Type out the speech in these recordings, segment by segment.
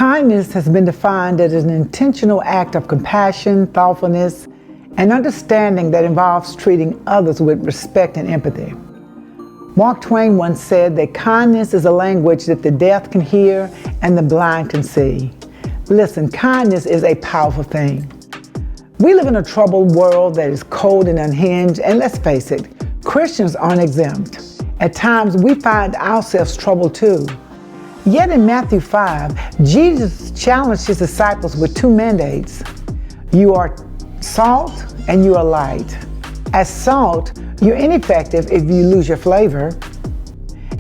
Kindness has been defined as an intentional act of compassion, thoughtfulness, and understanding that involves treating others with respect and empathy. Mark Twain once said that kindness is a language that the deaf can hear and the blind can see. Listen, kindness is a powerful thing. We live in a troubled world that is cold and unhinged, and let's face it, Christians aren't exempt. At times, we find ourselves troubled too. Yet in Matthew 5, Jesus challenged his disciples with two mandates. You are salt and you are light. As salt, you're ineffective if you lose your flavor,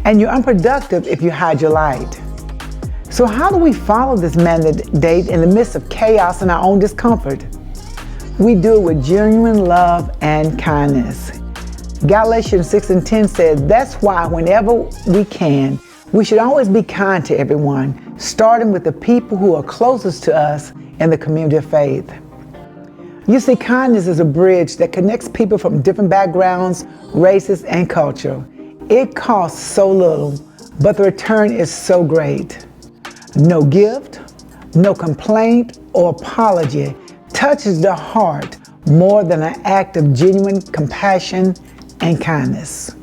and you're unproductive if you hide your light. So how do we follow this mandate in the midst of chaos and our own discomfort? We do it with genuine love and kindness. Galatians 6:10 says, that's why whenever we can, we should always be kind to everyone, starting with the people who are closest to us in the community of faith. You see, kindness is a bridge that connects people from different backgrounds, races, and culture. It costs so little, but the return is so great. No gift, no complaint or apology touches the heart more than an act of genuine compassion and kindness.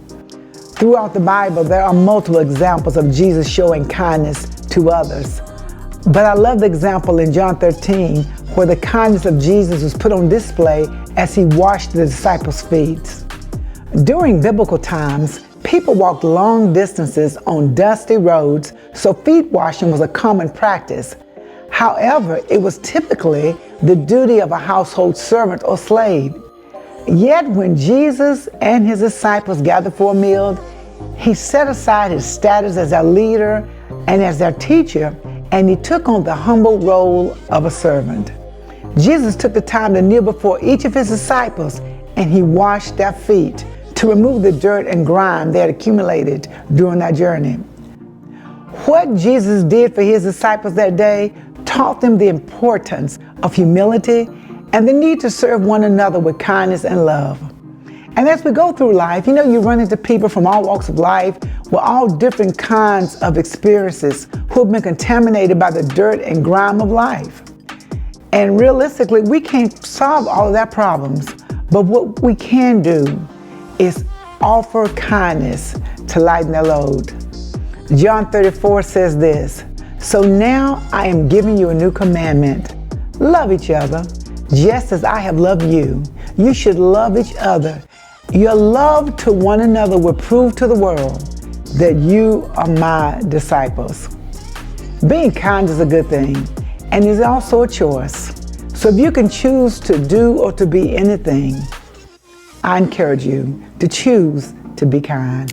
Throughout the Bible, there are multiple examples of Jesus showing kindness to others. But I love the example in John 13 where the kindness of Jesus was put on display as he washed the disciples' feet. During biblical times, people walked long distances on dusty roads, so feet washing was a common practice. However, it was typically the duty of a household servant or slave. Yet when Jesus and his disciples gathered for a meal, he set aside his status as their leader and as their teacher, and he took on the humble role of a servant. Jesus took the time to kneel before each of his disciples, and he washed their feet to remove the dirt and grime they had accumulated during that journey. What Jesus did for his disciples that day taught them the importance of humility and the need to serve one another with kindness and love. And as we go through life, you run into people from all walks of life with all different kinds of experiences who have been contaminated by the dirt and grime of life. And realistically, we can't solve all of that problems, but what we can do is offer kindness to lighten their load. John 34 says this, so now I am giving you a new commandment. Love each other, just as I have loved you. You should love each other. Your love to one another will prove to the world that you are my disciples. Being kind is a good thing, and is also a choice. So if you can choose to do or to be anything, I encourage you to choose to be kind.